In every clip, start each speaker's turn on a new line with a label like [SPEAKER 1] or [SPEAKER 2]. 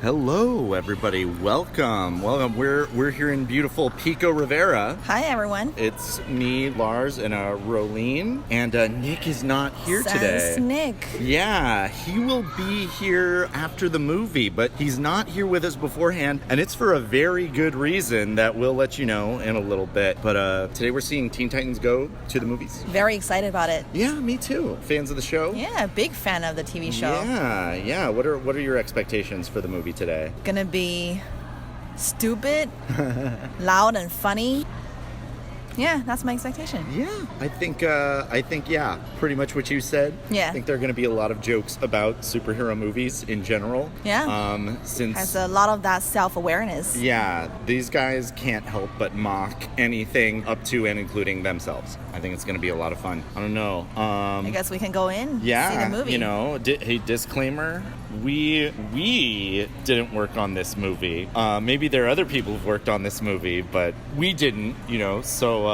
[SPEAKER 1] Hello, everybody. Welcome. We're here in beautiful Pico Rivera.
[SPEAKER 2] Hi, everyone.
[SPEAKER 1] It's me, Lars, and Ruolin, and Nick is not here today.
[SPEAKER 2] Nick.
[SPEAKER 1] Yeah, he will be here after the movie, but he's not here with us beforehand, and it's for a very good reason that we'll let you know in a little bit. But today we're seeing Teen Titans Go to the movies.
[SPEAKER 2] Very excited about it.
[SPEAKER 1] Yeah, me too. Fans of the show?
[SPEAKER 2] Yeah, big fan of the TV show.
[SPEAKER 1] Yeah. What are your expectations for the movie today?
[SPEAKER 2] Gonna be stupid, loud, and funny. Yeah, that's my expectation.
[SPEAKER 1] Yeah, I think pretty much what you said.
[SPEAKER 2] Yeah.
[SPEAKER 1] I think there are going to be a lot of jokes about superhero movies in general.
[SPEAKER 2] Yeah.
[SPEAKER 1] Since
[SPEAKER 2] has a lot of that self-awareness.
[SPEAKER 1] Yeah, these guys can't help but mock anything up to and including themselves. I think it's going to be a lot of fun. I don't know.
[SPEAKER 2] I guess we can go in.
[SPEAKER 1] Yeah.
[SPEAKER 2] See the movie.
[SPEAKER 1] You know, hey, disclaimer. We didn't work on this movie. Maybe there are other people who've worked on this movie, but we didn't. So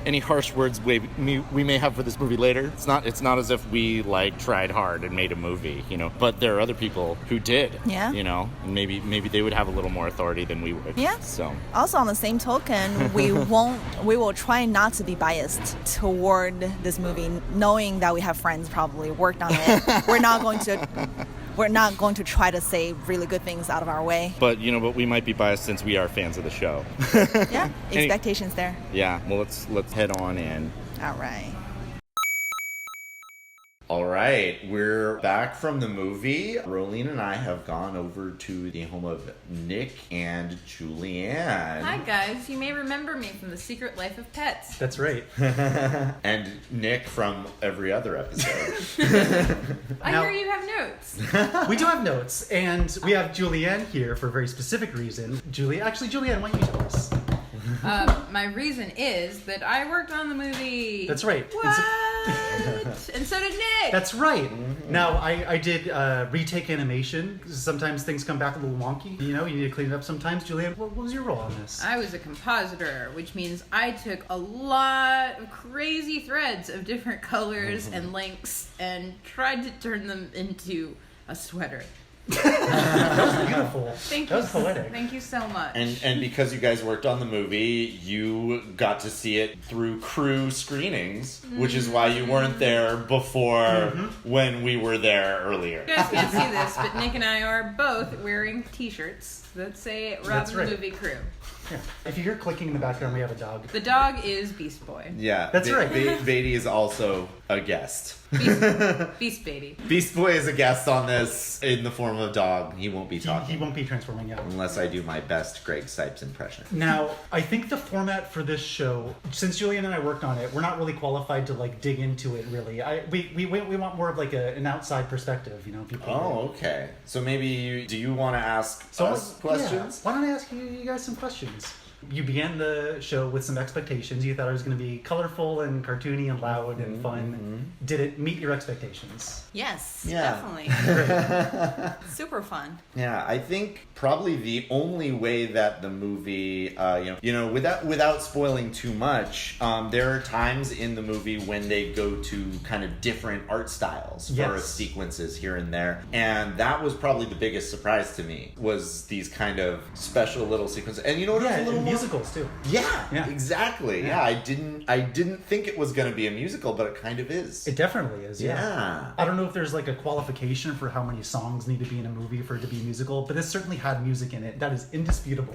[SPEAKER 1] any harsh words we may have for this movie later. It's not as if we tried hard and made a movie. But there are other people who did.
[SPEAKER 2] Yeah.
[SPEAKER 1] And maybe they would have a little more authority than we would.
[SPEAKER 2] Yeah.
[SPEAKER 1] So
[SPEAKER 2] also on the same token, we will try not to be biased toward this movie, knowing that we have friends probably worked on it. We're not going to try to say really good things out of our way.
[SPEAKER 1] But we might be biased since we are fans of the show.
[SPEAKER 2] Yeah, expectations there.
[SPEAKER 1] Yeah, well, let's head on in.
[SPEAKER 2] All right.
[SPEAKER 1] All right, we're back from the movie. Ruolin and I have gone over to the home of Nick and Julianne.
[SPEAKER 3] Hi, guys. You may remember me from The Secret Life of Pets.
[SPEAKER 4] That's right.
[SPEAKER 1] And Nick from every other episode.
[SPEAKER 3] I hear you have notes.
[SPEAKER 4] We do have notes, and we have Julianne here for a very specific reason. Julianne, why don't you tell us?
[SPEAKER 3] My reason is that I worked on the movie.
[SPEAKER 4] That's right.
[SPEAKER 3] What? And so did Nick.
[SPEAKER 4] That's right. Mm-hmm. Now, I did retake animation. Sometimes things come back a little wonky. You need to clean it up sometimes. Julianne, what was your role on this?
[SPEAKER 3] I was a compositor, which means I took a lot of crazy threads of different colors and lengths and tried to turn them into a sweater.
[SPEAKER 4] That was beautiful.
[SPEAKER 3] Thank
[SPEAKER 4] you.
[SPEAKER 3] That
[SPEAKER 4] was poetic.
[SPEAKER 3] Thank you so much.
[SPEAKER 1] And because you guys worked on the movie, you got to see it through crew screenings, which is why you weren't there before when we were there earlier.
[SPEAKER 3] You guys can't see this, but Nick and I are both wearing t-shirts that say Robin the Movie Crew.
[SPEAKER 4] Yeah. If you hear clicking in the background, we have a dog.
[SPEAKER 3] The dog is Beast Boy.
[SPEAKER 1] Yeah,
[SPEAKER 4] that's right.
[SPEAKER 1] Beatty is also a guest.
[SPEAKER 3] Beast Baby.
[SPEAKER 1] Beast Boy is a guest on this in the form of a dog. He won't be talking.
[SPEAKER 4] He won't be transforming out.
[SPEAKER 1] Unless I do my best Greg Sipes impression.
[SPEAKER 4] Now, I think the format for this show, since Julian and I worked on it, we're not really qualified to dig into it really. We want more of an outside perspective, people.
[SPEAKER 1] Oh, okay. So maybe do you want to ask us questions?
[SPEAKER 4] Yeah. Why don't I ask you guys some questions? You began the show with some expectations. You thought it was going to be colorful and cartoony and loud and fun. Mm-hmm. Did it meet your expectations?
[SPEAKER 2] Yes,
[SPEAKER 1] yeah.
[SPEAKER 2] Definitely. Super fun.
[SPEAKER 1] Yeah, I think probably the only way that the movie, without spoiling too much, there are times in the movie when they go to kind of different art styles for sequences here and there. And that was probably the biggest surprise to me, was these kind of special little sequences. And it was a little more
[SPEAKER 4] musicals too.
[SPEAKER 1] Yeah, exactly. Yeah, I didn't think it was going to be a musical, but it kind of is.
[SPEAKER 4] It definitely is.
[SPEAKER 1] Yeah.
[SPEAKER 4] I don't know if there's a qualification for how many songs need to be in a movie for it to be a musical, but this certainly had music in it. That is indisputable.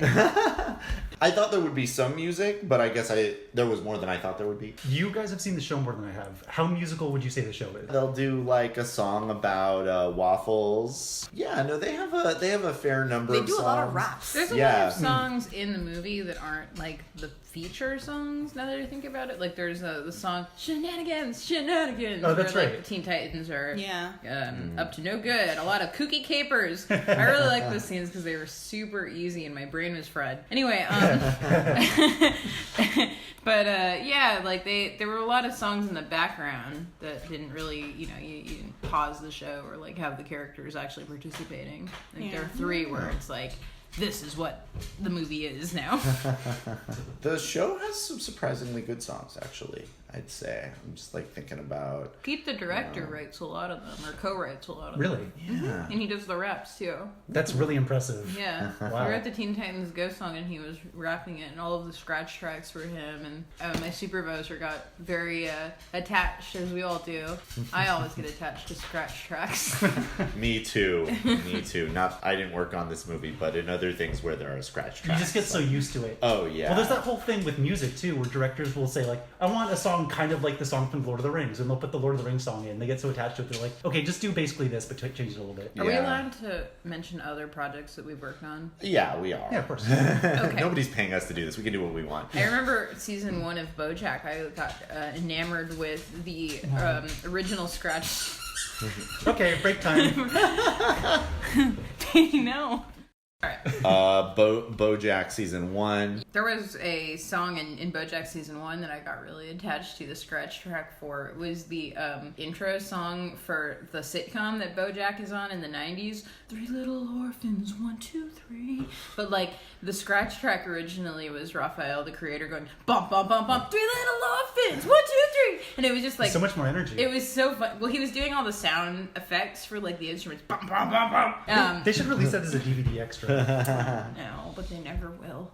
[SPEAKER 1] I thought there would be some music, but I guess there was more than I thought there would be.
[SPEAKER 4] You guys have seen the show more than I have. How musical would you say the show is?
[SPEAKER 1] They'll do a song about waffles. Yeah, no, they have a fair number of songs.
[SPEAKER 2] They do a lot of raps.
[SPEAKER 3] There's a lot of songs in the movie that aren't the feature songs, now that I think about it. There's the song Shenanigans.
[SPEAKER 4] Oh, that's
[SPEAKER 3] where,
[SPEAKER 4] right.
[SPEAKER 3] The Teen Titans are
[SPEAKER 2] Yeah.
[SPEAKER 3] Up to no good. A lot of kooky capers. I really like those scenes because they were super easy and my brain was fried. Anyway, but there were a lot of songs in the background that didn't really, you didn't pause the show or have the characters actually participating. There are 3 where it's this is what the movie is now.
[SPEAKER 1] The show has some surprisingly good songs, actually. I'd say. I'm just like thinking about.
[SPEAKER 3] Pete, the director, writes a lot of them, or co-writes a lot of
[SPEAKER 4] Really?
[SPEAKER 3] them.
[SPEAKER 1] Yeah.
[SPEAKER 3] And he does the raps too.
[SPEAKER 4] That's really impressive.
[SPEAKER 3] Yeah.
[SPEAKER 4] Wow.
[SPEAKER 3] We were at the Teen Titans Go song and he was rapping it, and all of the scratch tracks were him. And my supervisor got very attached, as we all do. I always get attached to scratch tracks.
[SPEAKER 1] Me too. Me too. Not. I didn't work on this movie, but in other things where there are scratch
[SPEAKER 4] You
[SPEAKER 1] tracks.
[SPEAKER 4] just get so used to it.
[SPEAKER 1] Oh yeah.
[SPEAKER 4] Well, there's that whole thing with music too, where directors will say like, "I want a song kind of like the song from Lord of the Rings," and they'll put the Lord of the Rings song in. They get so attached to it, they're like, "Okay, just do basically this, but change it a little bit."
[SPEAKER 3] Are we
[SPEAKER 1] Yeah.
[SPEAKER 3] allowed to mention other projects that we've worked on?
[SPEAKER 1] Yeah, we are.
[SPEAKER 4] Yeah, of course.
[SPEAKER 3] Okay.
[SPEAKER 1] Nobody's paying us to do this. We can do what we want.
[SPEAKER 3] I remember season 1 of BoJack. I got enamored with the original scratch.
[SPEAKER 4] Okay, break time.
[SPEAKER 3] No. All right.
[SPEAKER 1] BoJack season 1.
[SPEAKER 3] There was a song in BoJack season 1 that I got really attached to the scratch track for. It was the intro song for the sitcom that BoJack is on in the 90s. 3 little orphans, 1, 2, 3. But like the scratch track originally was Raphael, the creator, going bump bump bump bump. 3 little orphans, 1, 2, 3. And it was just like
[SPEAKER 4] So much more energy.
[SPEAKER 3] It was so fun. Well, he was doing all the sound effects for like the instruments. Bump bump bump bump.
[SPEAKER 4] They should release that as a DVD extra.
[SPEAKER 3] No, but they never will.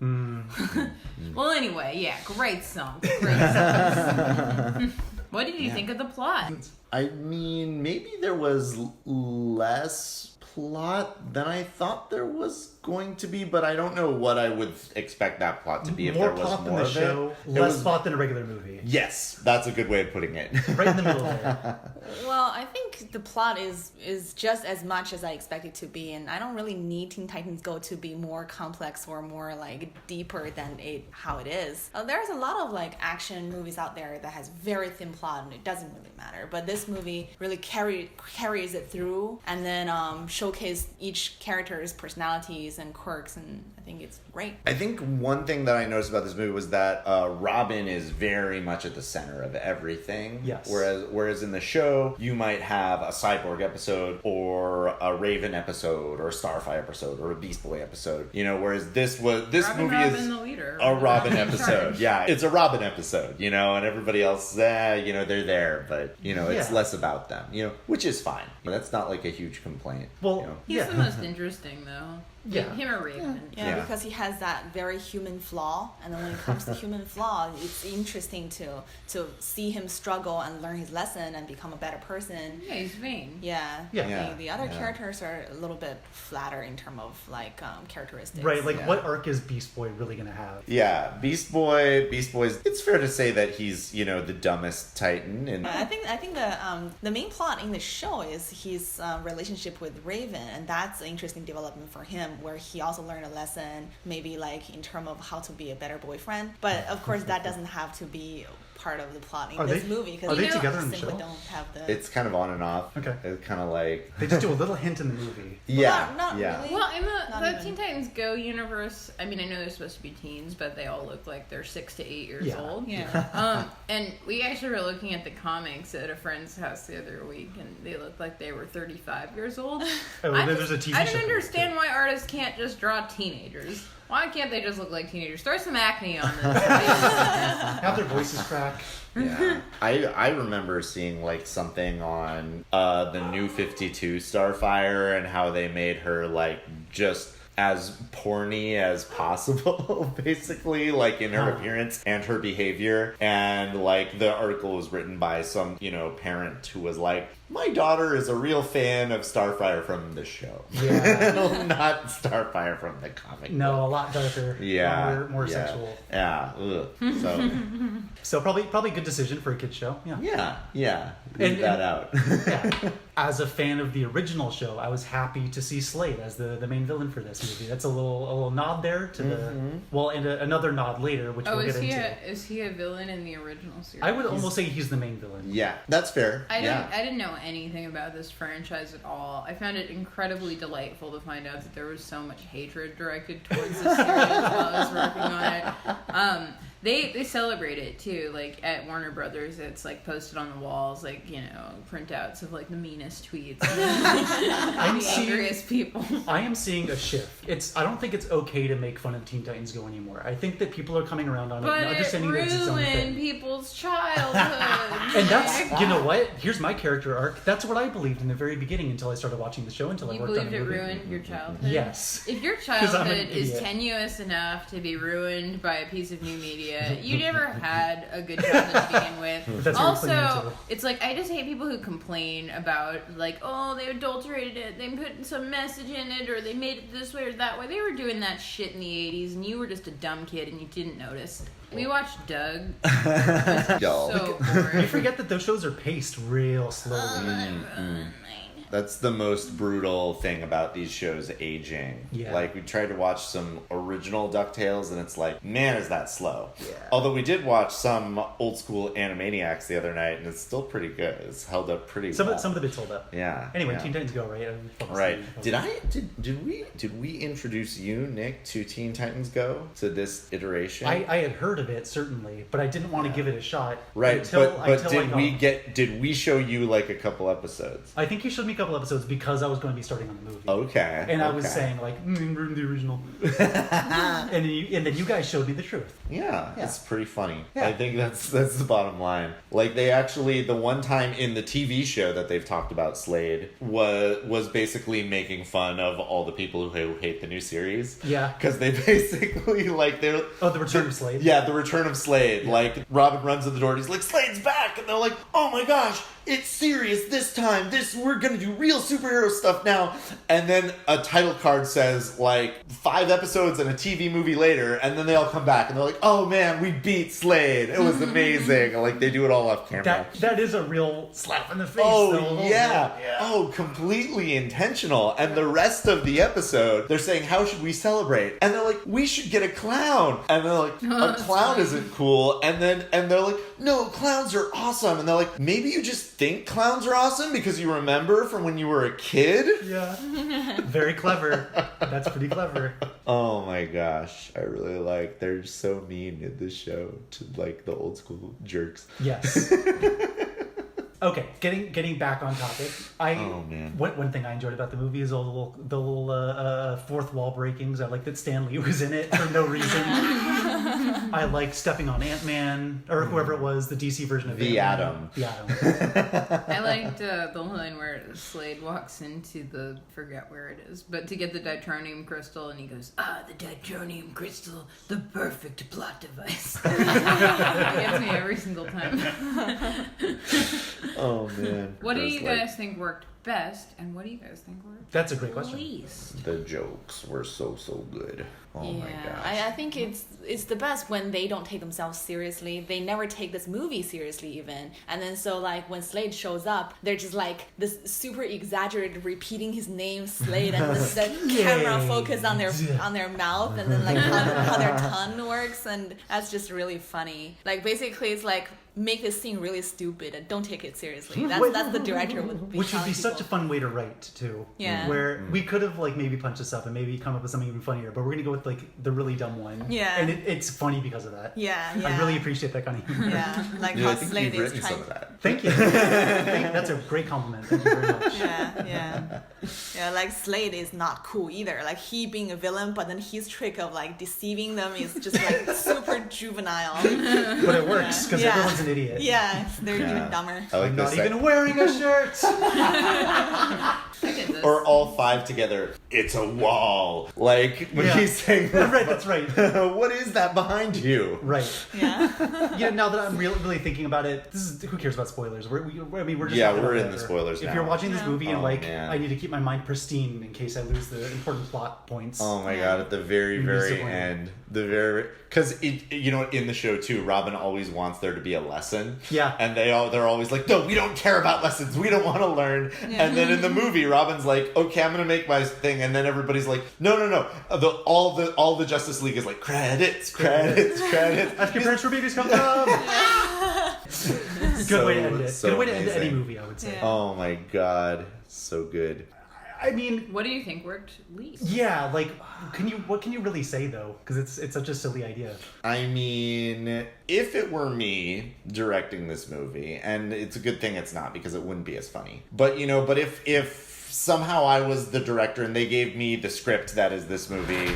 [SPEAKER 3] Well, anyway, yeah, great song. Great song. What did you think of the plot?
[SPEAKER 1] I mean, maybe there was less plot than I thought there was going to be, but I don't know what I would expect that plot to be if
[SPEAKER 4] More
[SPEAKER 1] there was
[SPEAKER 4] plot than
[SPEAKER 1] more
[SPEAKER 4] the
[SPEAKER 1] of
[SPEAKER 4] show,
[SPEAKER 1] it.
[SPEAKER 4] less plot than a regular movie.
[SPEAKER 1] Yes, that's a good way of putting it.
[SPEAKER 4] Right in the middle there.
[SPEAKER 2] Well, I think the plot is just as much as I expect it to be, and I don't really need Teen Titans Go to be more complex or more like deeper than how it is. There's a lot of like action movies out there that has very thin plot and it doesn't really matter, but this movie really carries it through, and then showcase each character's personalities and quirks, and I think it's great.
[SPEAKER 1] I think one thing that I noticed about this movie was that Robin is very much at the center of everything.
[SPEAKER 4] Yes.
[SPEAKER 1] Whereas in the show, you might have a Cyborg episode or a Raven episode or a Starfire episode or a Beast Boy episode. You know, whereas this movie
[SPEAKER 3] Robin
[SPEAKER 1] is
[SPEAKER 3] the leader.
[SPEAKER 1] a Robin
[SPEAKER 3] in
[SPEAKER 1] episode.
[SPEAKER 3] charge.
[SPEAKER 1] Yeah, it's a Robin episode, you know, and everybody else, you know, they're there, but, you know, it's
[SPEAKER 4] Yeah.
[SPEAKER 1] less about them, you know, which is fine. That's not like a huge complaint.
[SPEAKER 4] Well,
[SPEAKER 1] you know?
[SPEAKER 3] He's the most interesting, though.
[SPEAKER 4] Yeah.
[SPEAKER 3] Him or Raven.
[SPEAKER 2] Yeah,
[SPEAKER 1] Yeah.
[SPEAKER 2] because he has that very human flaw, and then when it comes to human flaw, it's interesting to see him struggle and learn his lesson and become a better person.
[SPEAKER 3] Yeah, he's vain.
[SPEAKER 2] Yeah.
[SPEAKER 4] Yeah.
[SPEAKER 1] Yeah.
[SPEAKER 2] The other
[SPEAKER 1] Yeah.
[SPEAKER 2] characters are a little bit flatter in terms of like characteristics.
[SPEAKER 4] right, like
[SPEAKER 1] Yeah.
[SPEAKER 4] what arc is Beast Boy really going to have?
[SPEAKER 1] Yeah, Beast Boy's. It's fair to say that he's, you know, the dumbest Titan, and
[SPEAKER 2] I think the main plot in the show is his relationship with Raven, and that's an interesting development for him, where he also learned a lesson, maybe like in terms of how to be a better boyfriend. But of course, that doesn't have to be part of the plot in
[SPEAKER 4] Are
[SPEAKER 2] this
[SPEAKER 4] they-
[SPEAKER 2] movie,
[SPEAKER 4] are
[SPEAKER 2] because
[SPEAKER 4] they
[SPEAKER 2] you
[SPEAKER 4] together in the
[SPEAKER 2] simply
[SPEAKER 4] show?
[SPEAKER 2] don't have the.
[SPEAKER 1] it's kind of on and off.
[SPEAKER 4] Okay.
[SPEAKER 1] It's kind of like
[SPEAKER 4] They just do a little hint in the movie.
[SPEAKER 1] yeah,
[SPEAKER 2] not
[SPEAKER 1] yeah.
[SPEAKER 2] really.
[SPEAKER 3] Well, in
[SPEAKER 2] Not
[SPEAKER 3] the
[SPEAKER 2] even.
[SPEAKER 3] Teen Titans Go universe, I mean, I know they're supposed to be teens, but they all look like they're 6 to 8 years
[SPEAKER 4] Yeah.
[SPEAKER 3] old.
[SPEAKER 2] Yeah.
[SPEAKER 3] And we actually were looking at the comics at a friend's house the other week, and they looked like they were 35 years old.
[SPEAKER 4] Oh, there's a TV
[SPEAKER 3] I
[SPEAKER 4] show
[SPEAKER 3] don't
[SPEAKER 4] for this,
[SPEAKER 3] understand
[SPEAKER 4] too.
[SPEAKER 3] why artists can't just draw teenagers. Why can't they just look like teenagers? Throw some acne on them.
[SPEAKER 4] Have their voices crack.
[SPEAKER 1] Yeah, I remember seeing like something on the New 52 Starfire and how they made her like just as porny as possible, basically, like in her appearance and her behavior. And like the article was written by some, you know, parent who was like, my daughter is a real fan of Starfire from the show.
[SPEAKER 4] Yeah.
[SPEAKER 1] Not Starfire from the comic
[SPEAKER 4] No,
[SPEAKER 1] book.
[SPEAKER 4] a lot darker.
[SPEAKER 1] Yeah.
[SPEAKER 4] More
[SPEAKER 1] yeah,
[SPEAKER 4] sexual.
[SPEAKER 1] Yeah. Ugh. So
[SPEAKER 4] So probably a good decision for a kid's show. Yeah.
[SPEAKER 1] yeah. Leave
[SPEAKER 4] And-
[SPEAKER 1] that out.
[SPEAKER 4] Yeah. As a fan of the original show, I was happy to see Slade as the main villain for this movie. That's a little nod there to the and another nod later, which
[SPEAKER 3] Oh,
[SPEAKER 4] we'll
[SPEAKER 3] is
[SPEAKER 4] get into.
[SPEAKER 3] is he a villain in the original series?
[SPEAKER 4] I would almost say he's the main villain.
[SPEAKER 1] Yeah, that's fair.
[SPEAKER 3] I
[SPEAKER 1] yeah.
[SPEAKER 3] didn't know anything about this franchise at all. I found it incredibly delightful to find out that there was so much hatred directed towards this series while I was working on it. They celebrate it too. Like at Warner Brothers, it's like posted on the walls, like, you know, printouts of like the meanest tweets, and the angriest people.
[SPEAKER 4] I am seeing a shift. I don't think it's okay to make fun of Teen Titans Go anymore. I think that people are coming around on it and understanding that it's its own thing.
[SPEAKER 3] Ruined people's childhood.
[SPEAKER 4] And that's, you know what? Here's my character arc. That's what I believed in the very beginning until I started watching the show, until I worked on the movie.
[SPEAKER 3] You believed it ruined your childhood?
[SPEAKER 4] Yes.
[SPEAKER 3] If your childhood is tenuous enough to be ruined by a piece of new media, you never had a good childhood to begin with.
[SPEAKER 4] That's
[SPEAKER 3] Also, it's like, I just hate people who complain about, like, oh, they adulterated it, they put some message in it, or they made it this way or that way. They were doing that shit in the 80s, and you were just a dumb kid and you didn't notice. We watched Doug. So boring.
[SPEAKER 4] You forget that those shows are paced real slowly.
[SPEAKER 1] That's the most brutal thing about these shows aging.
[SPEAKER 4] Yeah.
[SPEAKER 1] Like, we tried to watch some original DuckTales, and it's like, man, is that slow.
[SPEAKER 4] Yeah.
[SPEAKER 1] Although we did watch some old school Animaniacs the other night, and it's still pretty good. It's held up pretty well.
[SPEAKER 4] Some of the bits hold up.
[SPEAKER 1] Yeah.
[SPEAKER 4] Anyway,
[SPEAKER 1] yeah.
[SPEAKER 4] Teen Titans Go, right?
[SPEAKER 1] Right. Did we introduce you, Nick, to Teen Titans Go, to this iteration?
[SPEAKER 4] I had heard of it, certainly, but I didn't want to give it a shot.
[SPEAKER 1] Right,
[SPEAKER 4] until
[SPEAKER 1] did we show you like a couple episodes?
[SPEAKER 4] I think you showed me a couple episodes because I was going to be starting on the movie.
[SPEAKER 1] Okay.
[SPEAKER 4] And I was saying, like, ruin the original. and then you guys showed me the truth.
[SPEAKER 1] Yeah, it's pretty funny.
[SPEAKER 4] Yeah.
[SPEAKER 1] I think that's the bottom line. Like, they actually, the one time in the TV show that they've talked about Slade was basically making fun of all the people who hate the new series.
[SPEAKER 4] Yeah.
[SPEAKER 1] Because they basically, like, they're...
[SPEAKER 4] Oh, the Return of Slade?
[SPEAKER 1] Yeah, the Return of Slade. Yeah. Like, Robin runs to the door and he's like, Slade's back! And they're like, oh my gosh, it's serious this time. We're gonna do real superhero stuff now. And then a title card says, like, 5 episodes and a TV movie later, and then they all come back and they're like, oh man, we beat Slade. It was amazing. Like, they do it all off camera.
[SPEAKER 4] That is a real slap in the face.
[SPEAKER 1] Oh,
[SPEAKER 4] though.
[SPEAKER 1] yeah. Oh, completely intentional. And the rest of the episode, they're saying, how should we celebrate? And they're like, we should get a clown. And they're like, a clown isn't cool. And they're like, no, clowns are awesome. And they're like, maybe you just think clowns are awesome because you remember from when you were a kid?
[SPEAKER 4] Yeah. Very clever. That's pretty clever.
[SPEAKER 1] Oh my gosh. I really like, they're so mean in this show to, like, the old school jerks.
[SPEAKER 4] Yes. Okay, getting back on topic. One thing I enjoyed about the movie is all the little fourth wall breakings. I like that Stan Lee was in it for no reason. I like stepping on Ant-Man or whoever it was, the DC version of
[SPEAKER 1] The
[SPEAKER 4] Ant-Man.
[SPEAKER 1] Atom.
[SPEAKER 4] The Atom.
[SPEAKER 3] I liked the line where Slade walks into the, forget where it is, but to get the Ditronium crystal, and he goes, the Ditronium crystal, the perfect plot device. It gets me every single time.
[SPEAKER 1] Oh man.
[SPEAKER 3] What do you guys think worked best, and what do you guys think worked
[SPEAKER 4] That's a great question.
[SPEAKER 3] least?
[SPEAKER 1] The jokes were so good. Oh my gosh.
[SPEAKER 2] I think it's the best when they don't take themselves seriously. They never take this movie seriously even. And then so like when Slade shows up, they're just like this super exaggerated repeating his name Slade, and the camera focus on their mouth, and then like how their tongue works, and that's just really funny. Like basically it's like make this scene really stupid and don't take it seriously. That's the director would be.
[SPEAKER 4] Which would be
[SPEAKER 2] telling
[SPEAKER 4] such a
[SPEAKER 2] people.
[SPEAKER 4] fun way to write too.
[SPEAKER 2] Yeah.
[SPEAKER 4] Where we could have like maybe punched this up and maybe come up with something even funnier, but we're gonna go with like the really dumb one.
[SPEAKER 2] Yeah.
[SPEAKER 4] And it's funny because of that.
[SPEAKER 2] Yeah.
[SPEAKER 4] I really appreciate that kind of humor.
[SPEAKER 2] Yeah, like
[SPEAKER 1] Yeah,
[SPEAKER 2] how
[SPEAKER 1] I think
[SPEAKER 2] Slade
[SPEAKER 1] you've
[SPEAKER 2] is
[SPEAKER 1] written
[SPEAKER 2] trying.
[SPEAKER 1] some of that.
[SPEAKER 4] Thank you. That's a great compliment. Thank you very much.
[SPEAKER 2] Yeah. Like Slade is not cool either. Like he being a villain, but then his trick of like deceiving them is just like super juvenile.
[SPEAKER 4] But it works because everyone's an idiot.
[SPEAKER 2] Yeah, they're even dumber.
[SPEAKER 1] I like
[SPEAKER 4] I'm
[SPEAKER 1] this
[SPEAKER 4] not even wearing a shirt.
[SPEAKER 3] I get this.
[SPEAKER 1] Or all 5 together. It's a wall. Like when he's saying that.
[SPEAKER 4] Right, that's right.
[SPEAKER 1] What is that behind you?
[SPEAKER 4] Right.
[SPEAKER 2] Yeah.
[SPEAKER 4] Yeah, now that I'm really thinking about it, who cares about spoilers? We're just
[SPEAKER 1] Yeah,
[SPEAKER 4] talking
[SPEAKER 1] we're
[SPEAKER 4] about
[SPEAKER 1] in
[SPEAKER 4] whatever.
[SPEAKER 1] the spoilers
[SPEAKER 4] If
[SPEAKER 1] now.
[SPEAKER 4] you're watching this movie and
[SPEAKER 1] Oh,
[SPEAKER 4] like,
[SPEAKER 1] man.
[SPEAKER 4] I need to keep my mind pristine in case I lose the important plot points.
[SPEAKER 1] Oh my god, at the very end. Because in the show too, Robin always wants there to be a lesson.
[SPEAKER 4] Yeah.
[SPEAKER 1] And they're always like, no, we don't care about lessons. We don't want to learn. And then in the movie, Robin's like, okay, I'm gonna make my thing, and then everybody's like, no. All the Justice League is like credits.
[SPEAKER 4] Ask your parents where babies come from. Good way to end it.
[SPEAKER 1] So
[SPEAKER 4] Good way to end any
[SPEAKER 1] amazing.
[SPEAKER 4] movie, I would say.
[SPEAKER 2] Yeah.
[SPEAKER 1] Oh my god, so good.
[SPEAKER 4] I mean,
[SPEAKER 3] What do you think worked least?
[SPEAKER 4] yeah, like, what can you really say though? Because it's such a silly idea.
[SPEAKER 1] I mean, if it were me directing this movie, and it's a good thing it's not because it wouldn't be as funny. But but if somehow I was the director and they gave me the script that is this movie,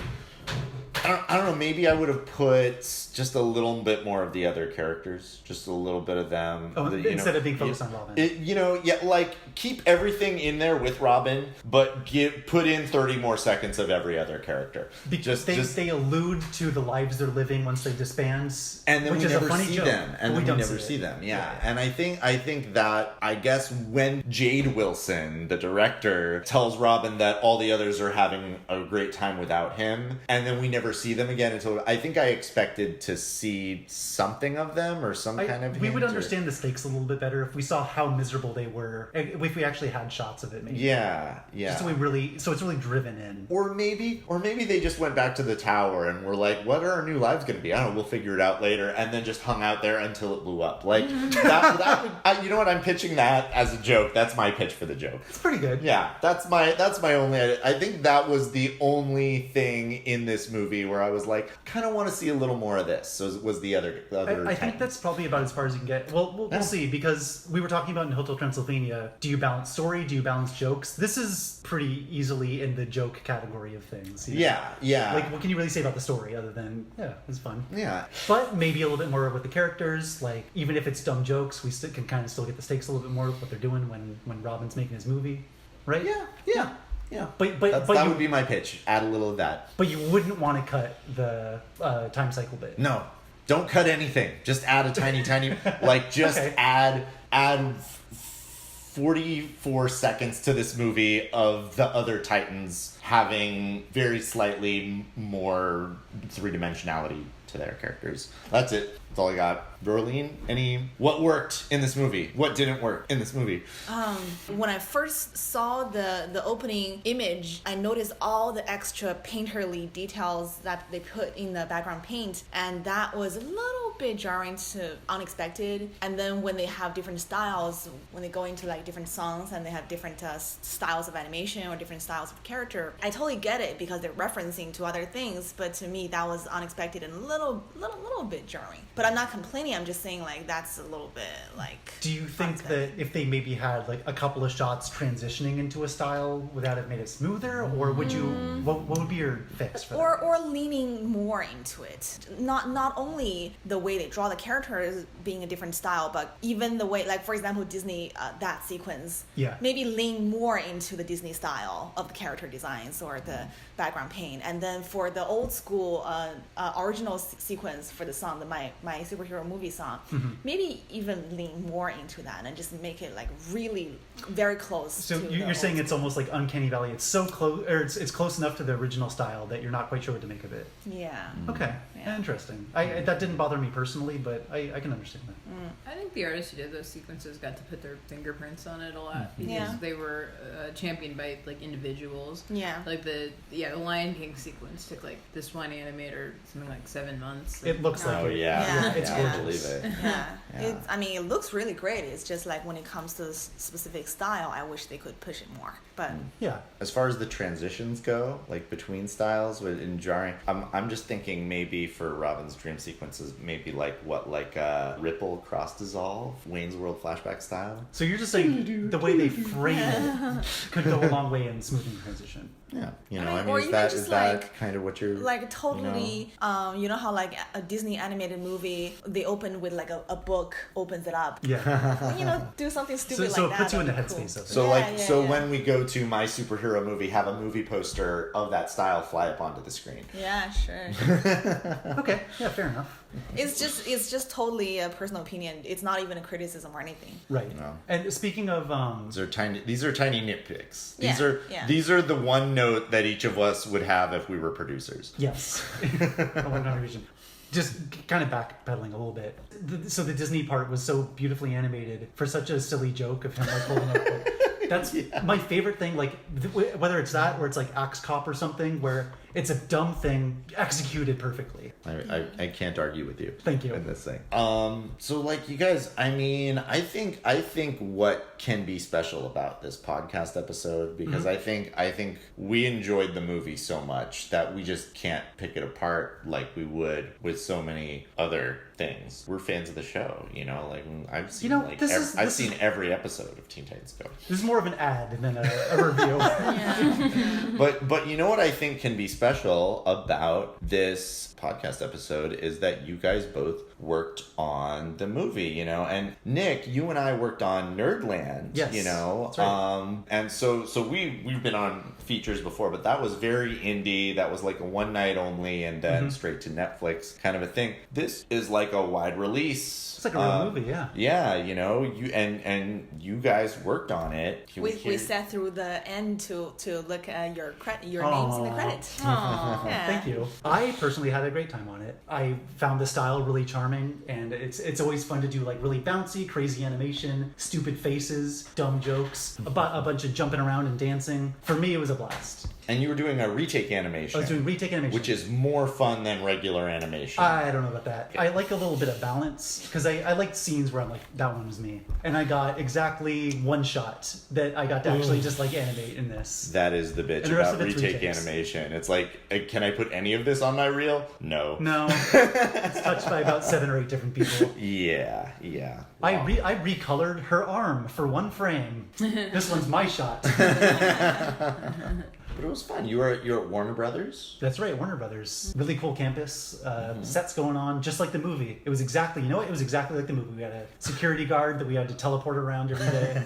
[SPEAKER 1] I don't know, maybe I would have put just a little bit more of the other characters, just a little bit of them.
[SPEAKER 4] Oh, instead of being focused on Robin.
[SPEAKER 1] Like keep everything in there with Robin, but put in 30 more seconds of every other character.
[SPEAKER 4] Because they allude to the lives they're living once they disband,
[SPEAKER 1] and then
[SPEAKER 4] which
[SPEAKER 1] we
[SPEAKER 4] is
[SPEAKER 1] never
[SPEAKER 4] a funny
[SPEAKER 1] see
[SPEAKER 4] joke,
[SPEAKER 1] them, and then we never see them. Yeah, and I think that I guess when Jade Wilson, the director, tells Robin that all the others are having a great time without him, and then we never see them again until I think I expected to see something of them or some kind of.
[SPEAKER 4] We would understand the stakes a little bit better if we saw how miserable they were. If we actually had shots of it, maybe.
[SPEAKER 1] Yeah.
[SPEAKER 4] Just so it's really driven in.
[SPEAKER 1] Or maybe they just went back to the tower and were like, "What are our new lives going to be? I don't know. We'll figure it out later." And then just hung out there until it blew up. Like that would, you know what? I'm pitching that as a joke. That's my pitch for the joke.
[SPEAKER 4] It's pretty good.
[SPEAKER 1] Yeah, that's my only. I think that was the only thing in this movie where I was like, kind of want to see a little more of this. So was the other.
[SPEAKER 4] I think that's probably about as far as you can get. Well, we'll see, because we were talking about in Hotel Transylvania. Do you balance story? Do you balance jokes? This is pretty easily in the joke category of things. You know?
[SPEAKER 1] Yeah.
[SPEAKER 4] Like, what can you really say about the story other than it's fun?
[SPEAKER 1] Yeah.
[SPEAKER 4] But maybe a little bit more with the characters. Like, even if it's dumb jokes, we can kind of still get the stakes a little bit more with what they're doing when Robin's making his movie, right?
[SPEAKER 1] Yeah.
[SPEAKER 4] But
[SPEAKER 1] that would be my pitch. Add a little of that.
[SPEAKER 4] But you wouldn't want to cut the time cycle bit.
[SPEAKER 1] No, don't cut anything. Just add a tiny, like just
[SPEAKER 4] Okay.
[SPEAKER 1] add 44 seconds to this movie of the other Titans having very slightly more three-dimensionality to their characters. That's it. That's all I got. Ruolin, what worked in this movie? What didn't work in this movie?
[SPEAKER 2] When I first saw the opening image, I noticed all the extra painterly details that they put in the background paint, and that was a little bit jarring to unexpected. And then when they have different styles, when they go into like different songs and they have different styles of animation or different styles of character, I totally get it because they're referencing to other things. But to me, that was unexpected and a little bit jarring. But I'm not complaining. I'm just saying like that's a little bit like.
[SPEAKER 4] Do you think that if they maybe had like a couple of shots transitioning into a style, would that have made it smoother, or would you? What would be your fix for that?
[SPEAKER 2] Or leaning more into it. Not only the way they draw the characters being a different style, but even the way, like for example, Disney that sequence.
[SPEAKER 4] Yeah.
[SPEAKER 2] Maybe lean more into the Disney style of the character designs or the background paint, and then for the old school original sequence for the song, my superhero movie song, maybe even lean more into that and just make it like really very close.
[SPEAKER 4] So
[SPEAKER 2] to
[SPEAKER 4] you're saying it's almost like Uncanny Valley. It's so close, or it's close enough to the original style that you're not quite sure what to make of it.
[SPEAKER 2] Yeah.
[SPEAKER 4] Okay,
[SPEAKER 2] Yeah.
[SPEAKER 4] Interesting. That didn't bother me personally, but I can understand that.
[SPEAKER 3] I think the artists who did those sequences got to put their fingerprints on it a lot because
[SPEAKER 2] Yeah.
[SPEAKER 3] they were championed by like individuals.
[SPEAKER 2] Yeah.
[SPEAKER 3] Like the Lion King sequence took like this one animator something like 7 months.
[SPEAKER 4] It looks like it.
[SPEAKER 2] Yeah.
[SPEAKER 4] It's
[SPEAKER 2] Yeah.
[SPEAKER 4] gorgeous.
[SPEAKER 1] I believe it.
[SPEAKER 2] Yeah.
[SPEAKER 1] Yeah.
[SPEAKER 2] It looks really great. It's just like when it comes to this specific style, I wish they could push it more. But
[SPEAKER 4] Yeah.
[SPEAKER 1] As far as the transitions go, like between styles and jarring, I'm just thinking maybe for Robin's dream sequences, maybe like Ripple Cross Dissolve, Wayne's World flashback style.
[SPEAKER 4] So you're just saying the way they frame it could go a long way in smoothing the transition.
[SPEAKER 1] Yeah,
[SPEAKER 2] or
[SPEAKER 1] is
[SPEAKER 2] even
[SPEAKER 1] that
[SPEAKER 2] just
[SPEAKER 1] is that
[SPEAKER 2] like-
[SPEAKER 1] kind of what you're
[SPEAKER 2] like totally, you know how like a Disney animated movie, they open with like a book opens it up.
[SPEAKER 4] Yeah.
[SPEAKER 2] Do something stupid
[SPEAKER 4] So
[SPEAKER 2] like
[SPEAKER 4] it
[SPEAKER 2] that.
[SPEAKER 4] puts you in the
[SPEAKER 2] that'd be
[SPEAKER 4] headspace of it.
[SPEAKER 1] So
[SPEAKER 2] Yeah, yeah.
[SPEAKER 1] when we go to my superhero movie, have a movie poster of that style fly up onto the screen.
[SPEAKER 2] Yeah, sure.
[SPEAKER 4] Okay. Yeah. Fair enough.
[SPEAKER 2] It's just totally a personal opinion. It's not even a criticism or anything.
[SPEAKER 4] Right.
[SPEAKER 1] No.
[SPEAKER 4] And speaking of
[SPEAKER 1] These are tiny nitpicks.
[SPEAKER 2] Yeah,
[SPEAKER 1] These are the one note that each of us would have if we were producers.
[SPEAKER 4] yes, just kind of backpedaling a little bit. So the Disney part was so beautifully animated for such a silly joke of him like holding up. That's my favorite thing. Like whether it's that or it's like Axe Cop or something, where it's a dumb thing executed perfectly.
[SPEAKER 1] I can't argue with you.
[SPEAKER 4] Thank you.
[SPEAKER 1] In this thing. So like you guys, I mean, I think what can be special about this podcast episode, because I think we enjoyed the movie so much that we just can't pick it apart like we would with so many other things. We're fans of the show, you know. Like I've seen I've seen every episode of Teen Titans Go.
[SPEAKER 4] This is more of an ad than a review.
[SPEAKER 1] But you know what I think can be special about this podcast episode is that you guys both worked on the movie, you know. And Nick, you and I worked on Nerdland,
[SPEAKER 4] yes,
[SPEAKER 1] you know.
[SPEAKER 4] That's right.
[SPEAKER 1] And so we've been on features before, but that was very indie. That was like a one night only and then straight to Netflix kind of a thing. This is like a wide release.
[SPEAKER 4] It's like a real movie, yeah.
[SPEAKER 1] Yeah, you know, you guys worked on it.
[SPEAKER 2] We sat through the end to look at your names in the credits.
[SPEAKER 3] Yeah.
[SPEAKER 4] Thank you. I personally had a great time on it. I found the style really charming, and it's always fun to do like really bouncy, crazy animation, stupid faces, dumb jokes, a bunch of jumping around and dancing. For me, it was a blast.
[SPEAKER 1] And you were doing a retake animation.
[SPEAKER 4] I was doing retake animation.
[SPEAKER 1] Which is more fun than regular animation.
[SPEAKER 4] I don't know about that. I like a little bit of balance, because I like scenes where I'm like, that one was me. And I got exactly one shot that I got to actually just like animate in this.
[SPEAKER 1] That is the bitch about retake animation. It's like, can I put any of this on my reel? No.
[SPEAKER 4] No. It's touched by about 7 or 8 different people.
[SPEAKER 1] Yeah. Wow.
[SPEAKER 4] I recolored her arm for one frame. This one's my shot.
[SPEAKER 1] But it was fun. You were at Warner Brothers?
[SPEAKER 4] That's right, Warner Brothers. Really cool campus. Sets going on, just like the movie. It was exactly like the movie. We had a security guard that we had to teleport around every day.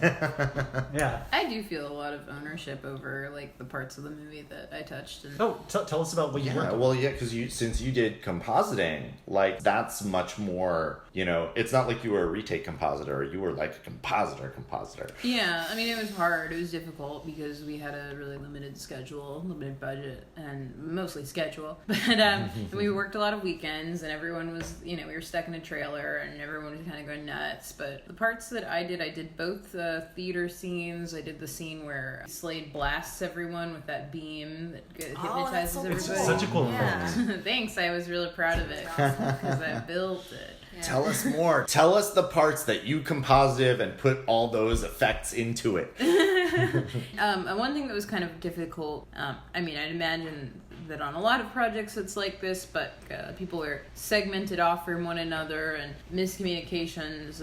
[SPEAKER 4] Yeah.
[SPEAKER 3] I do feel a lot of ownership over like the parts of the movie that I touched. And...
[SPEAKER 4] Oh, tell us about what you worked on.
[SPEAKER 1] Well, yeah, because since you did compositing, like that's much more, you know, it's not like you were a retake compositor. You were like a compositor.
[SPEAKER 3] Yeah, I mean, it was hard. It was difficult because we had a really limited schedule, limited budget, and mostly schedule. But we worked a lot of weekends, and everyone was, you know, we were stuck in a trailer, and everyone was kind of going nuts. But the parts that I did both theater scenes. I did the scene where Slade blasts everyone with that beam that hypnotizes everybody.
[SPEAKER 4] It's such a cool effect.
[SPEAKER 3] Thanks, I was really proud of it because I built it.
[SPEAKER 2] Yeah.
[SPEAKER 1] Tell us more. Tell us the parts that you composited and put all those effects into it.
[SPEAKER 3] And one thing that was kind of difficult, I mean, I'd imagine that on a lot of projects it's like this, but people are segmented off from one another and miscommunications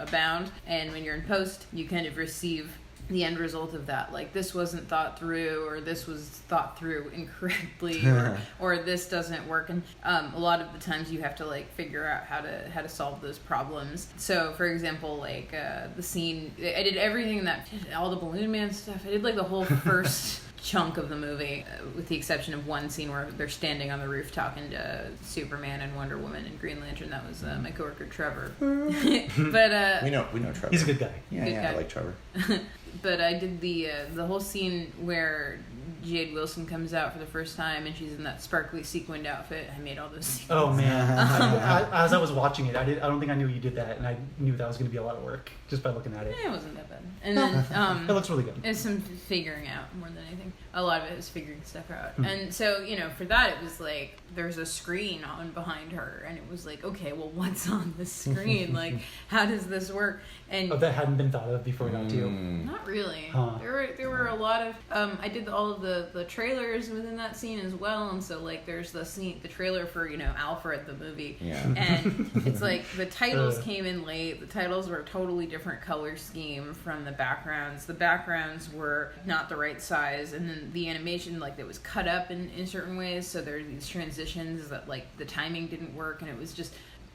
[SPEAKER 3] abound. And when you're in post, you kind of receive the end result of that, like this wasn't thought through, or this was thought through incorrectly, or this doesn't work. And a lot of the times you have to like figure out how to solve those problems. So for example, like the scene, I did everything in that, all the Balloon Man stuff. I did like the whole first chunk of the movie, with the exception of one scene where they're standing on the roof talking to Superman and Wonder Woman and Green Lantern. That was my coworker Trevor. But
[SPEAKER 1] we know Trevor.
[SPEAKER 4] He's a good guy.
[SPEAKER 1] Yeah, I like Trevor.
[SPEAKER 3] But I did the whole scene where Jade Wilson comes out for the first time and she's in that sparkly sequined outfit. I made all those scenes.
[SPEAKER 4] Oh man! As I was watching it, I don't think I knew you did that, and I knew that was going to be a lot of work just by looking at it.
[SPEAKER 3] It wasn't that bad. And then
[SPEAKER 4] it looks really good.
[SPEAKER 3] It's some figuring out more than anything. A lot of it is figuring stuff out. And so, you know, for that it was like there's a screen on behind her, and it was like, okay, well, what's on the screen? Like, how does this work? And
[SPEAKER 4] that hadn't been thought of before it got to you.
[SPEAKER 3] Not really.
[SPEAKER 4] Huh.
[SPEAKER 3] There were a lot of I did all of the trailers within that scene as well, and so like there's the trailer for, you know, Alfred the movie.
[SPEAKER 1] Yeah.
[SPEAKER 3] And it's like the titles came in late. The titles were a totally different color scheme from the backgrounds. The backgrounds were not the right size, and then the animation, like, it was cut up in certain ways, so there were these transitions that like the timing didn't work, and it was just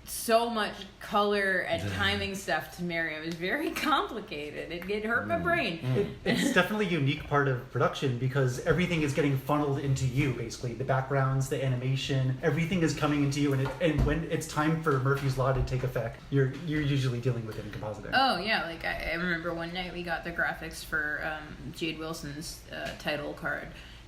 [SPEAKER 3] so much color and timing stuff to marry. It was very complicated. It hurt my brain.
[SPEAKER 4] It's definitely a unique part of production because everything is getting funneled into you, basically. The backgrounds, the animation, everything is coming into you, and when it's time for Murphy's Law to take effect, you're usually dealing with it in compositing.
[SPEAKER 3] Oh yeah, like I remember one night we got the graphics for Jade Wilson's title card.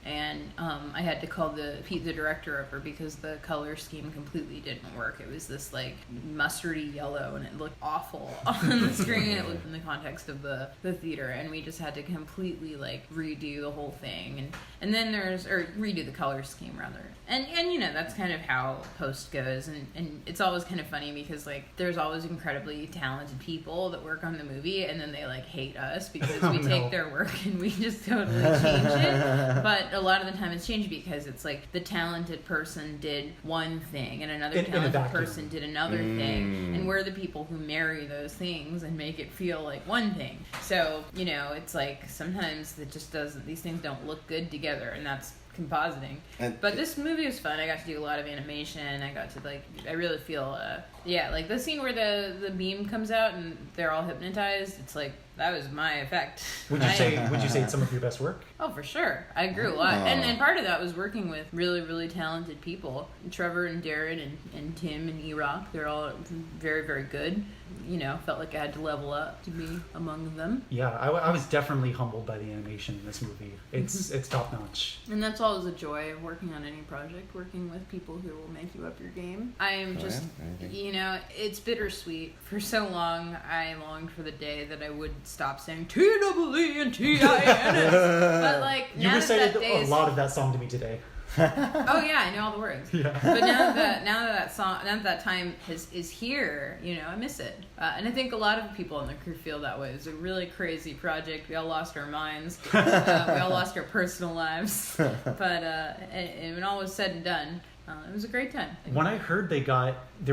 [SPEAKER 3] and I had to call the director over because the color scheme completely didn't work. It was this like mustardy yellow, and it looked awful on the screen. It looked in the context of the theater, and we just had to completely like redo the whole thing, and then redo the color scheme rather. And you know, that's kind of how post goes, and it's always kind of funny because like there's always incredibly talented people that work on the movie, and then they like hate us because we take their work and we just totally change it. But a lot of the time it's changed because it's like the talented person did one thing and another talented person did another thing, and we're the people who marry those things and make it feel like one thing. So, you know, it's like sometimes it just doesn't, these things don't look good together, and that's compositing. But this movie was fun. I got to do a lot of animation. I got to like, I really feel like the scene where the beam comes out and they're all hypnotized, it's like that was my effect.
[SPEAKER 4] Would you say it's some of your best work?
[SPEAKER 3] Oh, for sure. I grew a lot. And part of that was working with really, really talented people. Trevor and Darren and Tim and E-Rock, they're all very, very good. You know, felt like I had to level up to be among them.
[SPEAKER 4] Yeah, I was definitely humbled by the animation in this movie. It's top notch.
[SPEAKER 3] And that's always a joy of working on any project, working with people who will make you up your game. I am just, you know, it's bittersweet. For so long, I longed for the day that I would stop saying T-double-E and T-I-N-S. But like,
[SPEAKER 4] you recited a lot of that song to me today.
[SPEAKER 3] Oh yeah, I know all the words. Yeah. But now that time is here, you know, I miss it. And I think a lot of people on the crew feel that way. It was a really crazy project. We all lost our minds. We all lost our personal lives. But and when all was said and done, it was a great time.
[SPEAKER 4] When I heard they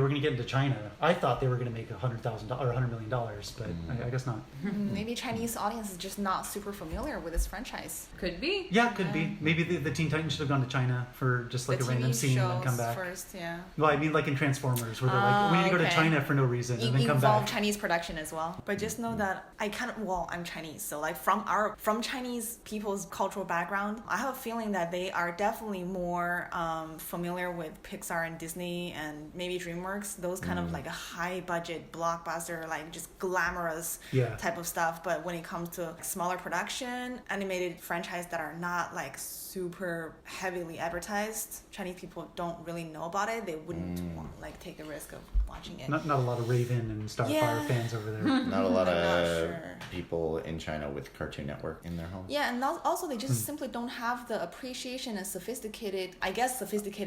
[SPEAKER 4] were going to get into China, I thought they were going to make $100,000 or $100 million, but I guess not.
[SPEAKER 2] Maybe Chinese audience is just not super familiar with this franchise.
[SPEAKER 3] Could be.
[SPEAKER 4] Yeah, could be. Maybe the Teen Titans should have gone to China for just like a random scene and then come back.
[SPEAKER 2] First, yeah.
[SPEAKER 4] Well, I mean, like in Transformers, where they're like, we need to go to China for no reason and then come back.
[SPEAKER 2] Involve Chinese production as well. But just know that I'm Chinese, so like from Chinese people's cultural background, I have a feeling that they are definitely more familiar with Pixar and Disney and maybe DreamWorks, those kind of like a high budget blockbuster, like just glamorous type of stuff. But when it comes to smaller production, animated franchise that are not like super heavily advertised, Chinese people don't really know about it. They wouldn't like take the risk of watching it.
[SPEAKER 4] Not a lot of Raven and Starfire fans over there.
[SPEAKER 1] Not a lot of people in China with Cartoon Network in their homes.
[SPEAKER 2] Yeah, and also they just simply don't have the appreciation and sophisticated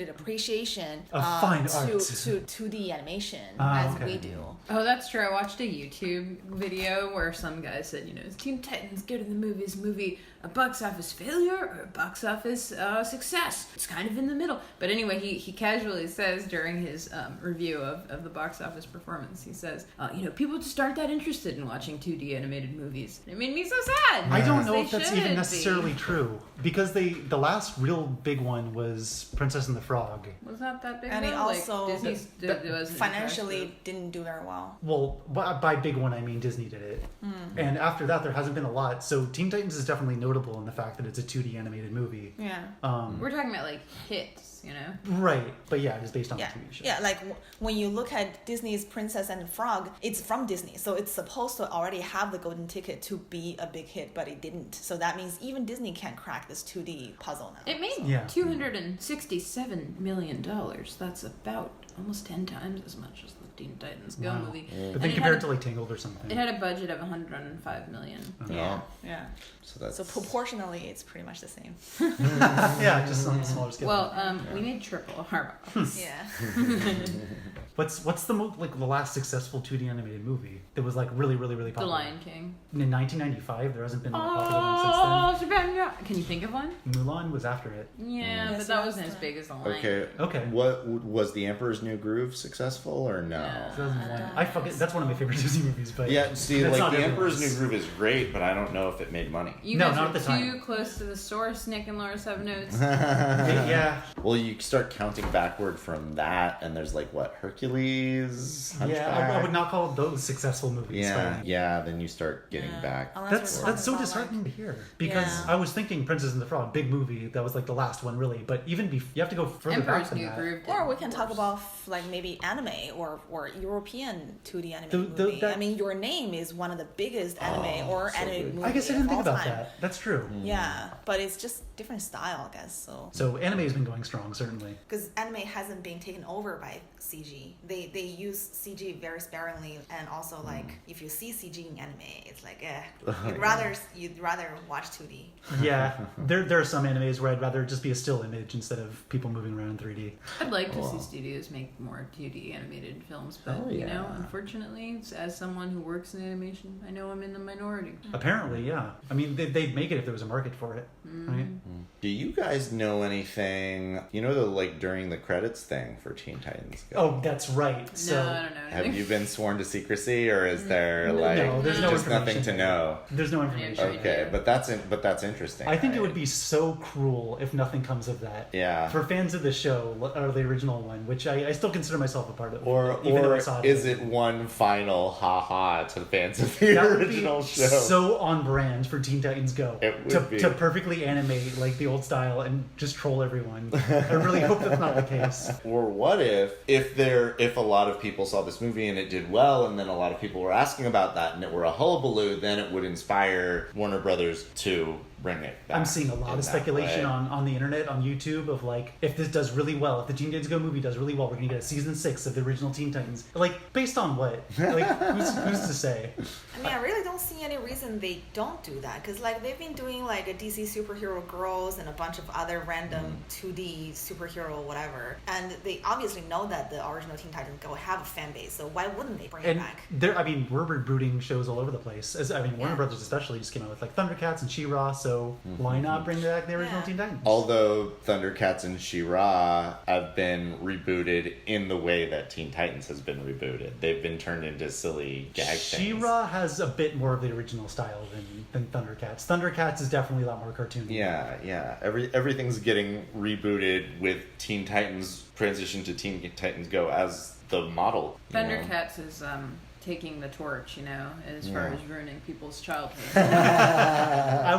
[SPEAKER 2] appreciation
[SPEAKER 4] of fine art
[SPEAKER 2] to 2D animation as we do.
[SPEAKER 3] Oh, that's true. I watched a YouTube video where some guy said, you know, is Teen Titans good in the movie a box office failure or a box office success? It's kind of in the middle. But anyway, he casually says during his review of the box office performance, he says, you know, people just aren't that interested in watching 2D animated movies. It made me so sad.
[SPEAKER 4] I don't know if that's even necessarily true, because the last real big one was Princess and the Frog.
[SPEAKER 3] Was not that big?
[SPEAKER 2] And it also
[SPEAKER 3] wasn't
[SPEAKER 2] financially didn't do very well.
[SPEAKER 4] Well, by big one I mean Disney did it. And after that there hasn't been a lot. So Teen Titans is definitely notable in the fact that it's a 2D animated movie.
[SPEAKER 2] Yeah.
[SPEAKER 3] We're talking about like hits, you know?
[SPEAKER 4] Right. But yeah, it is based on a TV show.
[SPEAKER 2] Yeah, like when you look at Disney's Princess and the Frog, it's from Disney. So it's supposed to already have the golden ticket to be a big hit, but it didn't. So that means even Disney can't crack this 2D puzzle now.
[SPEAKER 3] It made $267 million. That's about almost 10 times as much as the Teen Titans Go movie.
[SPEAKER 4] But then compared to like Tangled or something.
[SPEAKER 3] It had a budget of $105 million.
[SPEAKER 2] Yeah.
[SPEAKER 1] So
[SPEAKER 2] proportionally, it's pretty much the same.
[SPEAKER 4] Yeah, just on a smaller scale.
[SPEAKER 3] Well, we made triple our box.
[SPEAKER 2] Yeah.
[SPEAKER 4] What's the the last successful 2D animated movie that was like really, really, really popular?
[SPEAKER 3] The Lion King.
[SPEAKER 4] In 1995, there hasn't been a popular one since
[SPEAKER 3] then. Can you think of one?
[SPEAKER 4] Mulan was after it.
[SPEAKER 3] Yeah, but that wasn't as big as The Lion King.
[SPEAKER 1] Okay. What was The Emperor's New Groove successful or no?
[SPEAKER 4] 2001. I forget. That's one of my favorite Disney movies. But
[SPEAKER 1] yeah, see, like The Emperor's New Groove is great, but I don't know if it made money.
[SPEAKER 3] You guys are too close to the source. Nick and Lars have notes.
[SPEAKER 4] Yeah.
[SPEAKER 1] Well, you start counting backward from that, and there's like what, Hercules? Hercules,
[SPEAKER 4] Yeah,
[SPEAKER 1] Hunchback.
[SPEAKER 4] I would not call those successful movies.
[SPEAKER 1] Yeah, then you start getting back.
[SPEAKER 2] Unless we're
[SPEAKER 4] That's so
[SPEAKER 2] talking about,
[SPEAKER 4] disheartening to hear because
[SPEAKER 2] Yeah.
[SPEAKER 4] I was thinking Princess and the Frog, big movie that was like the last one really, but even you have to go further
[SPEAKER 3] Emperor's
[SPEAKER 4] back than
[SPEAKER 3] New
[SPEAKER 4] that.
[SPEAKER 3] Groove.
[SPEAKER 2] Or we
[SPEAKER 3] did
[SPEAKER 2] can talk
[SPEAKER 3] worse.
[SPEAKER 2] about like maybe anime or European 2D anime
[SPEAKER 4] The-
[SPEAKER 2] movie.
[SPEAKER 4] that-
[SPEAKER 2] I mean, Your Name is one of the biggest anime or
[SPEAKER 1] so
[SPEAKER 2] anime
[SPEAKER 1] good.
[SPEAKER 2] movie
[SPEAKER 4] I guess I didn't
[SPEAKER 2] of
[SPEAKER 4] think
[SPEAKER 2] all
[SPEAKER 4] about
[SPEAKER 2] time.
[SPEAKER 4] that. That's true.
[SPEAKER 2] Yeah, but it's just different style, I guess.
[SPEAKER 4] So anime has been going strong, certainly.
[SPEAKER 2] Because anime hasn't been taken over by CG. They use CG very sparingly, and also like if you see CG in anime, it's like you'd rather watch 2D.
[SPEAKER 4] Yeah, there are some animes where I'd rather just be a still image instead of people moving around in 3D.
[SPEAKER 3] I'd like to see studios make more 2D animated films, but
[SPEAKER 1] Oh,
[SPEAKER 3] you know,
[SPEAKER 1] yeah.
[SPEAKER 3] unfortunately, as someone who works in animation, I know I'm in the minority.
[SPEAKER 4] Apparently, yeah. I mean, they'd make it if there was a market for it, right?
[SPEAKER 1] Do you guys know anything? You know the like during the credits thing for Teen Titans Go?
[SPEAKER 4] Oh, that's right. So
[SPEAKER 3] No, I don't know.
[SPEAKER 1] Have you been sworn to secrecy, or is there like
[SPEAKER 4] no, there's no
[SPEAKER 1] just nothing
[SPEAKER 4] information
[SPEAKER 1] to
[SPEAKER 4] there.
[SPEAKER 1] know?
[SPEAKER 4] There's no information.
[SPEAKER 3] Okay.
[SPEAKER 1] Okay, but that's interesting.
[SPEAKER 4] I think it
[SPEAKER 1] right?
[SPEAKER 4] would be so cruel if nothing comes of that.
[SPEAKER 1] Yeah.
[SPEAKER 4] For fans of the show, or the original one, which I still consider myself a part of.
[SPEAKER 1] Or
[SPEAKER 4] even though I saw
[SPEAKER 1] is it one final ha-ha to the fans of the
[SPEAKER 4] that would
[SPEAKER 1] original
[SPEAKER 4] be
[SPEAKER 1] show?
[SPEAKER 4] so on brand for Teen Titans Go.
[SPEAKER 1] It would be.
[SPEAKER 4] To perfectly animate like the old style and just troll everyone. I really hope that's not the case.
[SPEAKER 1] Or what if a lot of people saw this movie and it did well, and then a lot of people were asking about that and it were a hullabaloo, then it would inspire Warner Brothers to bring it back.
[SPEAKER 4] I'm seeing a lot
[SPEAKER 1] in
[SPEAKER 4] of
[SPEAKER 1] that
[SPEAKER 4] speculation
[SPEAKER 1] way.
[SPEAKER 4] on the internet, on YouTube, of like, if this does really well, if the Teen Titans Go movie does really well, we're gonna get a season 6 of the original Teen Titans. Like, based on what? Like, who's to say?
[SPEAKER 2] I mean, I really don't see any reason they don't do that, because like they've been doing like a DC superhero girls and a bunch of other random 2D superhero whatever, and they obviously know that the original Teen Titans Go have a fan base, so why wouldn't they bring it
[SPEAKER 4] And
[SPEAKER 2] back?
[SPEAKER 4] we're rebooting shows all over the place. Warner
[SPEAKER 2] Yeah.
[SPEAKER 4] Brothers especially just came out with like Thundercats and She-Ra, so why not bring back the original
[SPEAKER 2] Yeah.
[SPEAKER 4] Teen Titans?
[SPEAKER 1] Although Thundercats and She-Ra have been rebooted in the way that Teen Titans has been rebooted. They've been turned into silly gag things.
[SPEAKER 4] She-Ra has a bit more of the original style than Thundercats. Thundercats is definitely a lot more cartoony.
[SPEAKER 1] Yeah. Everything's getting rebooted with Teen Titans transition to Teen Titans Go as the model. you know?
[SPEAKER 3] Thundercats is taking the torch, you know, as far as ruining people's childhood.
[SPEAKER 4] I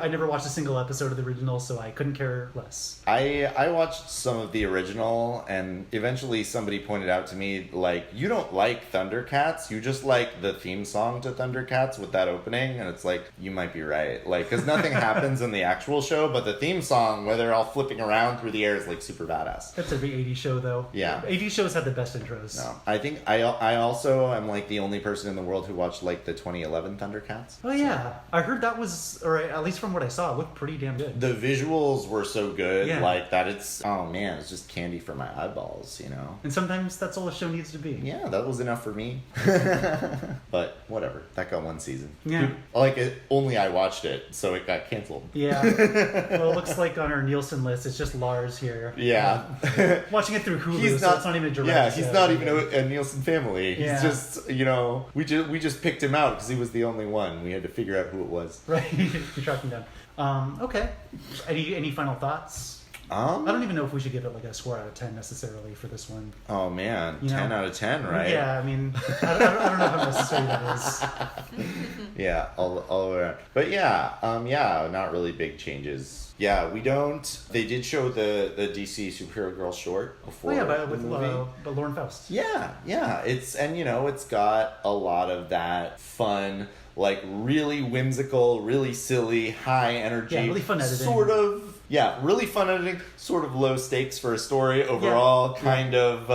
[SPEAKER 4] never watched a single episode of the original, so I couldn't care less.
[SPEAKER 1] I watched some of the original, and eventually somebody pointed out to me, like, you don't like Thundercats, you just like the theme song to Thundercats with that opening, and it's like, you might be right. Like, because nothing happens in the actual show, but the theme song, where they're all flipping around through the air, is, like, super badass.
[SPEAKER 4] That's every 80s show, though.
[SPEAKER 1] Yeah.
[SPEAKER 4] 80s shows have the best intros.
[SPEAKER 1] No, I think I also am, like, the only person in the world who watched, like, the 2011 Thundercats.
[SPEAKER 4] Oh, yeah. I heard that was, or at least from what I saw, it looked pretty damn good.
[SPEAKER 1] The visuals were so good,
[SPEAKER 4] Yeah.
[SPEAKER 1] like, that it's, oh man, it's just candy for my eyeballs, you know?
[SPEAKER 4] And sometimes that's all a show needs to be.
[SPEAKER 1] Yeah, that was enough for me. But whatever, that got one season.
[SPEAKER 4] Yeah.
[SPEAKER 1] Like, only I watched it, so it got canceled.
[SPEAKER 4] Yeah. Well, it looks like on our Nielsen list, it's just Lars here.
[SPEAKER 1] Yeah.
[SPEAKER 4] Watching it through Hulu, so it's not even a direct.
[SPEAKER 1] Yeah, he's not even a Nielsen family. He's
[SPEAKER 4] Yeah.
[SPEAKER 1] just, you know, we just picked him out because he was the only one. We had to figure out who it was.
[SPEAKER 4] Right, you're tracking down. Okay. Any final thoughts? I don't even know if we should give it like a score out of 10 necessarily for this one.
[SPEAKER 1] Oh man,
[SPEAKER 4] You know?
[SPEAKER 1] 10 out of 10, right?
[SPEAKER 4] Yeah, I mean, I don't know how necessary that is.
[SPEAKER 1] Yeah, all the way around. But yeah, not really big changes. Yeah, they did show the DC Superhero Girl short before
[SPEAKER 4] Oh yeah,
[SPEAKER 1] the
[SPEAKER 4] with
[SPEAKER 1] movie.
[SPEAKER 4] Lauren Faust.
[SPEAKER 1] Yeah, it's got a lot of that fun, like really whimsical, really silly, high energy,
[SPEAKER 4] Yeah, really fun editing.
[SPEAKER 1] Really fun editing, sort of low stakes for a story overall, kind of,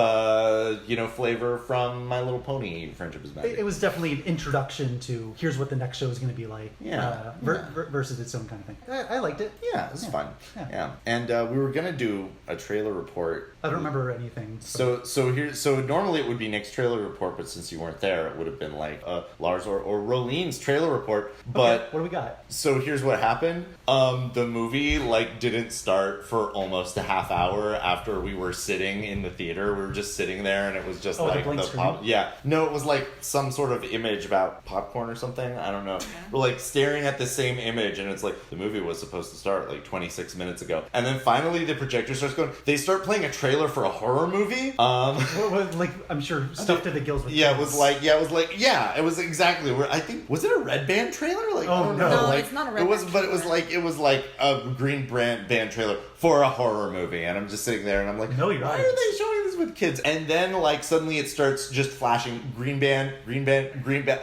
[SPEAKER 1] flavor from My Little Pony, Friendship is Magic.
[SPEAKER 4] It was definitely an introduction to here's what the next show is going to be like.
[SPEAKER 1] Yeah.
[SPEAKER 4] Versus its own kind of thing. I liked it.
[SPEAKER 1] Yeah, it was fun.
[SPEAKER 4] Yeah.
[SPEAKER 1] Yeah. And we were going to do a trailer report.
[SPEAKER 4] I don't remember anything.
[SPEAKER 1] So normally it would be Nick's trailer report, but since you weren't there, it would have been like Lars or Rolin's trailer report. But
[SPEAKER 4] Okay, what do we got?
[SPEAKER 1] so here's what happened. The movie like didn't start for almost a half hour after we were sitting in the theater. We were just sitting there, and it was just like
[SPEAKER 4] the
[SPEAKER 1] pop. Yeah, no, it was like some sort of image about popcorn or something. I don't know. We're like staring at the same image, and it's like the movie was supposed to start like 26 minutes ago, and then finally the projector starts going. They start playing a trailer for a horror movie.
[SPEAKER 4] Like I'm sure stuffed to the gills with
[SPEAKER 1] Yeah,
[SPEAKER 4] kids.
[SPEAKER 1] it was exactly where I think was it a Red Band trailer? Like,
[SPEAKER 4] Oh,
[SPEAKER 1] I don't
[SPEAKER 4] no.
[SPEAKER 1] know.
[SPEAKER 2] No,
[SPEAKER 1] Like,
[SPEAKER 2] it's not a Red
[SPEAKER 1] It was,
[SPEAKER 2] Band
[SPEAKER 1] but it was
[SPEAKER 2] trailer.
[SPEAKER 1] like a Green Band trailer for a horror movie, and I'm just sitting there and I'm like,
[SPEAKER 4] No, you're
[SPEAKER 1] why
[SPEAKER 4] right.
[SPEAKER 1] are they showing this with kids? And then like suddenly it starts just flashing Green Band.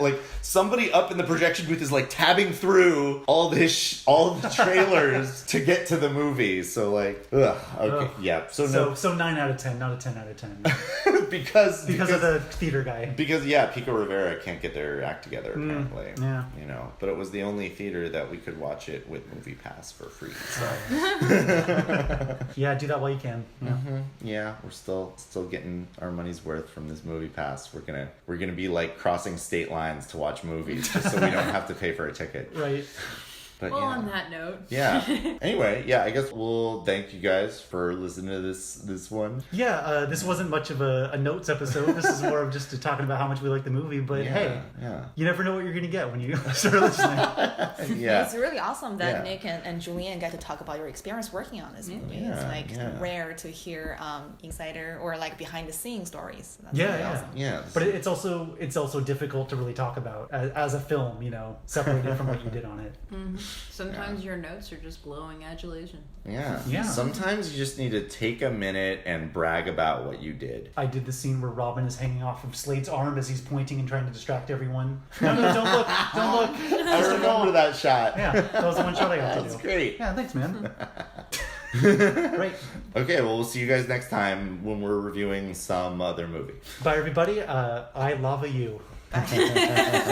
[SPEAKER 1] Like somebody up in the projection booth is like tabbing through all the trailers to get to the movie. So like, okay,
[SPEAKER 4] Ugh.
[SPEAKER 1] yeah. So
[SPEAKER 4] So 9 out of 10, not a 10 out of 10.
[SPEAKER 1] no, because
[SPEAKER 4] Because of the theater guy.
[SPEAKER 1] Because Pico Rivera can't get their act together apparently.
[SPEAKER 4] yeah.
[SPEAKER 1] You know, but it was the only theater that we could watch it with Movie Pass for free. So
[SPEAKER 4] Yeah, do that while you can. Yeah.
[SPEAKER 1] yeah, we're still getting our money's worth from this Movie Pass. We're gonna be like crossing state lines to watch movies just so we don't have to pay for a ticket.
[SPEAKER 4] Right.
[SPEAKER 1] But
[SPEAKER 3] Well,
[SPEAKER 1] yeah.
[SPEAKER 3] on that note.
[SPEAKER 1] Yeah. Anyway, yeah, I guess we'll thank you guys for listening to this one.
[SPEAKER 4] Yeah, this wasn't much of a notes episode. This is more of just talking about how much we like the movie. But hey,
[SPEAKER 1] yeah.
[SPEAKER 4] you never know what you're going to get when you start listening.
[SPEAKER 1] Yeah.
[SPEAKER 2] It's really awesome that
[SPEAKER 1] Yeah.
[SPEAKER 2] Nick and Julianne get to talk about your experience working on this movie.
[SPEAKER 1] Yeah,
[SPEAKER 2] It's like
[SPEAKER 1] yeah.
[SPEAKER 2] rare to hear insider or like behind the scenes stories. That's
[SPEAKER 4] Yeah,
[SPEAKER 2] really
[SPEAKER 4] yeah.
[SPEAKER 2] awesome.
[SPEAKER 1] Yeah.
[SPEAKER 4] But it's also difficult to really talk about as a film, separated from what you did on it.
[SPEAKER 3] Sometimes your notes are just glowing adulation.
[SPEAKER 1] Yeah.
[SPEAKER 4] Yeah.
[SPEAKER 1] Sometimes you just need to take a minute and brag about what you did.
[SPEAKER 4] I did the scene where Robin is hanging off of Slade's arm as he's pointing and trying to distract everyone. No, don't look, don't look.
[SPEAKER 1] I remember that shot.
[SPEAKER 4] Yeah, that was the one shot I got to
[SPEAKER 1] That's
[SPEAKER 4] do.
[SPEAKER 1] great.
[SPEAKER 4] Yeah, thanks, man. Great.
[SPEAKER 1] Okay, well, we'll see you guys next time when we're reviewing some other movie.
[SPEAKER 4] Bye, everybody. I lava you.
[SPEAKER 2] Bye.